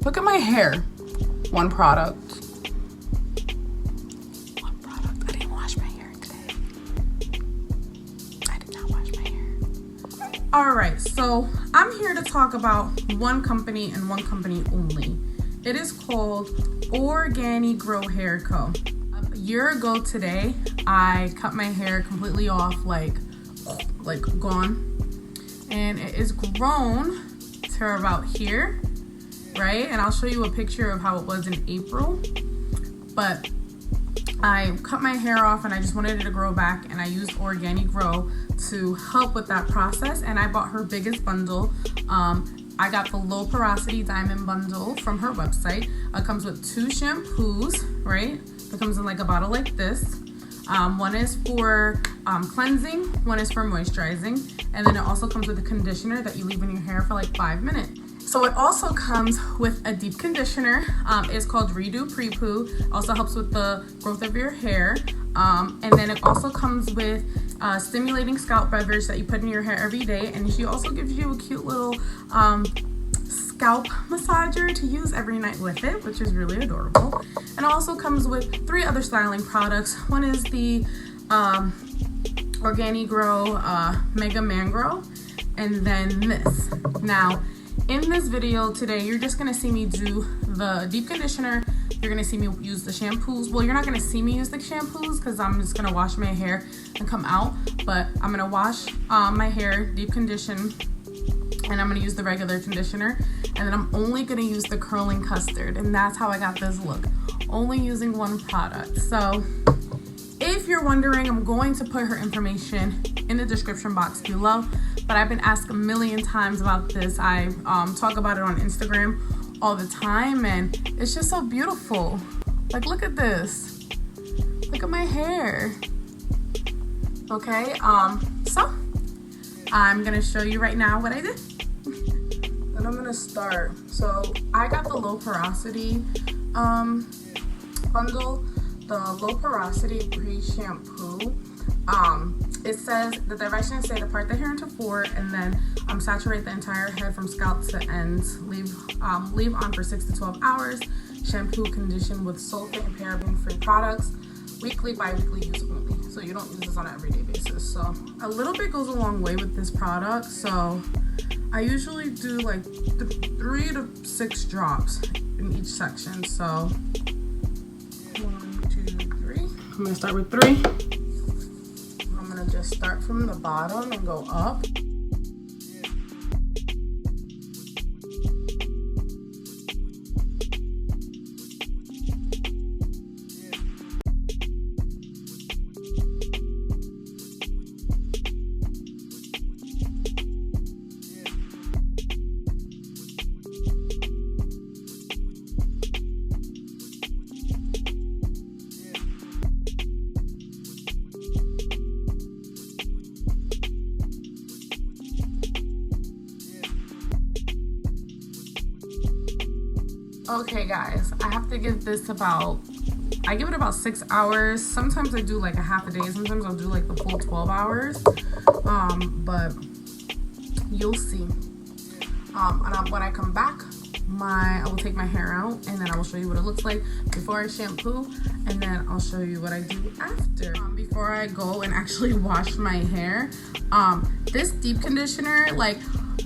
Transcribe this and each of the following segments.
Look at my hair. One product. I didn't wash my hair today. I did not wash my hair. Alright, so I'm here to talk about one company and one company only. It is called OrganiGrowHairCo. A year ago today, I cut my hair completely off, like gone. And it is grown to about here, right? And I'll show you a picture of how it was in April. But I cut my hair off and I just wanted it to grow back, and I used OrganiGrow to help with that process. And I bought her biggest bundle. I got the low porosity diamond bundle from her website. It comes with 2 shampoos, right? It comes in like a bottle like this. One is for cleansing, one is for moisturizing, and then it also comes with a conditioner that you leave in your hair for like 5 minutes. So it also comes with a deep conditioner. It's called PrePoo. Also helps with the growth of your hair. And then it also comes with stimulating scalp beverage that you put in your hair every day. And she also gives you a cute little scalp massager to use every night with it, which is really adorable. And it also comes with 3 other styling products. One is the OrganiGrow Mega Mangrow, and then this. Now, in this video today, you're just gonna see me do the deep conditioner. You're gonna see me use the shampoos. Well, you're not gonna see me use the shampoos because I'm just gonna wash my hair and come out. But I'm gonna wash my hair, deep condition, and I'm gonna use the regular conditioner. And then I'm only gonna use the curling custard. And that's how I got this look. Only using one product. So if you're wondering, I'm going to put her information in the description box below. But I've been asked a million times about this. I talk about it on Instagram all the time, and it's just so beautiful. Like, look at this. Look at my hair. Okay, so I'm gonna show you right now what I did. And I'm gonna start. So I got the low porosity bundle, the low porosity pre-shampoo. It says the directions say to part the hair into 4 and then saturate the entire head from scalp to ends. Leave on for 6 to 12 hours. Shampoo, condition with sulfate and paraben-free products. Weekly, bi-weekly use only. So you don't use this on an everyday basis. So a little bit goes a long way with this product. So I usually do like 3 to 6 drops in each section. So 1, 2, 3. I'm gonna start with 3. Just start from the bottom and go up. Okay guys, I have to give this I give it about 6 hours. Sometimes I do like a half a day. Sometimes I'll do like the full 12 hours. But you'll see. And when I come back, I will take my hair out and then I will show you what it looks like before I shampoo, and then I'll show you what I do after. Before I go and actually wash my hair, this deep conditioner, like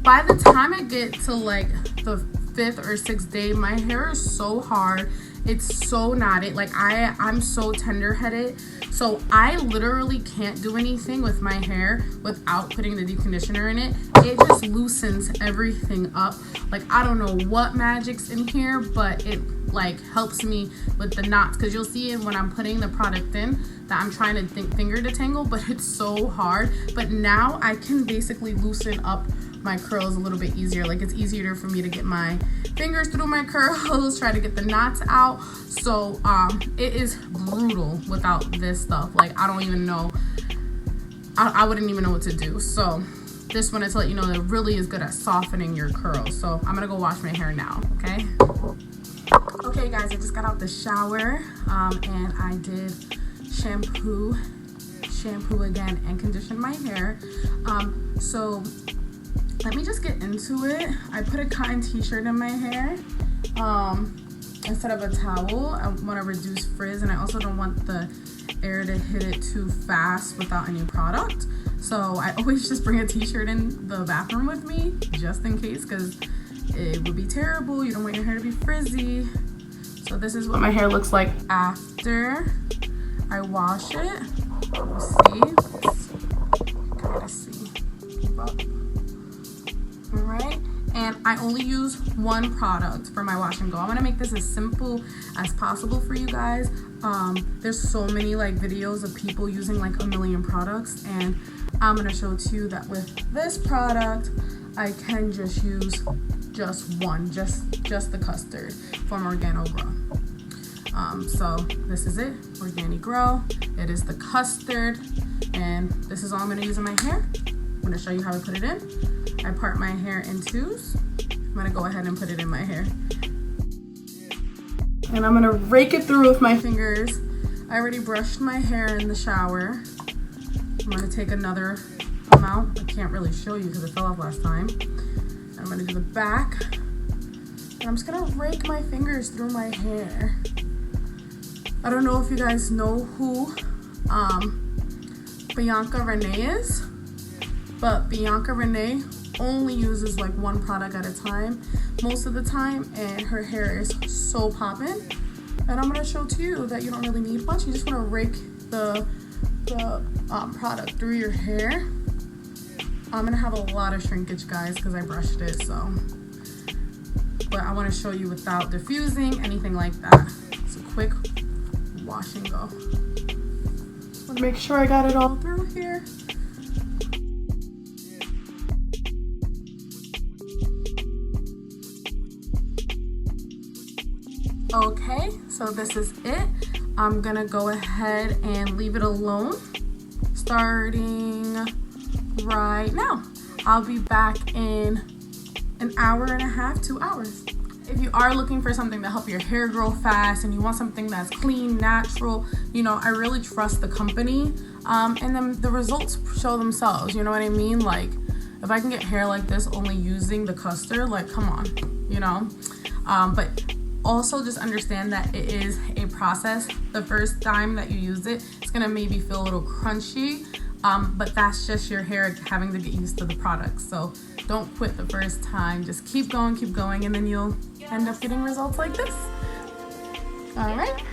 by the time I get to like the 5th or 6th day, my hair is so hard. It's so knotted. Like I'm so tender-headed. So I literally can't do anything with my hair without putting the deep conditioner in it. It just loosens everything up. Like I don't know what magic's in here, but it like helps me with the knots, because you'll see it when I'm putting the product in that I'm trying to finger detangle, but it's so hard. But now I can basically loosen up my curls a little bit easier. Like it's easier for me to get my fingers through my curls, try to get the knots out. So it is brutal without this stuff. Like I don't even know, I wouldn't even know what to do. So just wanted to let you know that it really is good at softening your curls. So I'm gonna go wash my hair now, okay? Okay guys, I just got out the shower and I did shampoo again and condition my hair. So let me just get into it. I put a cotton t-shirt in my hair instead of a towel. I want to reduce frizz, and I also don't want the air to hit it too fast without any product. So I always just bring a t-shirt in the bathroom with me, just in case, because it would be terrible. You don't want your hair to be frizzy. So this is what my hair looks like after I wash it. You see? Kind of see. Keep up. All right. And I only use one product for my wash and go. I want to make this as simple as possible for you guys. There's so many like videos of people using like a million products, and I'm going to show to you that with this product, I can just use just one, just the Custard from OrganiGrow. So this is it, OrganiGrow. It is the Custard, and this is all I'm going to use in my hair. I'm going to show you how I put it in. I part my hair in twos. I'm going to go ahead and put it in my hair. And I'm going to rake it through with my fingers. I already brushed my hair in the shower. I'm going to take another amount. I can't really show you because it fell off last time. I'm going to do the back. And I'm just going to rake my fingers through my hair. I don't know if you guys know who Bianca Renee is, but Bianca Renee only uses like one product at a time most of the time, and her hair is so poppin'. And I'm going to show to you that you don't really need much. You just want to rake the product through your hair. I'm going to have a lot of shrinkage, guys, because I brushed it, so. But I want to show you without diffusing, anything like that. It's a quick wash and go. Just want to make sure I got it all through here. Okay, so this is it. I'm gonna go ahead and leave it alone starting right now. I'll be back in an hour and a half, 2 hours. If you are looking for something to help your hair grow fast and you want something that's clean, natural, you know, I really trust the company. And then the results show themselves, you know what I mean? Like, if I can get hair like this only using the Custard, like, come on, you know? But also just understand that it is a process. The first time that you use it, it's gonna maybe feel a little crunchy, but that's just your hair having to get used to the product. So don't quit the first time, just keep going, and then you'll end up getting results like this. All right.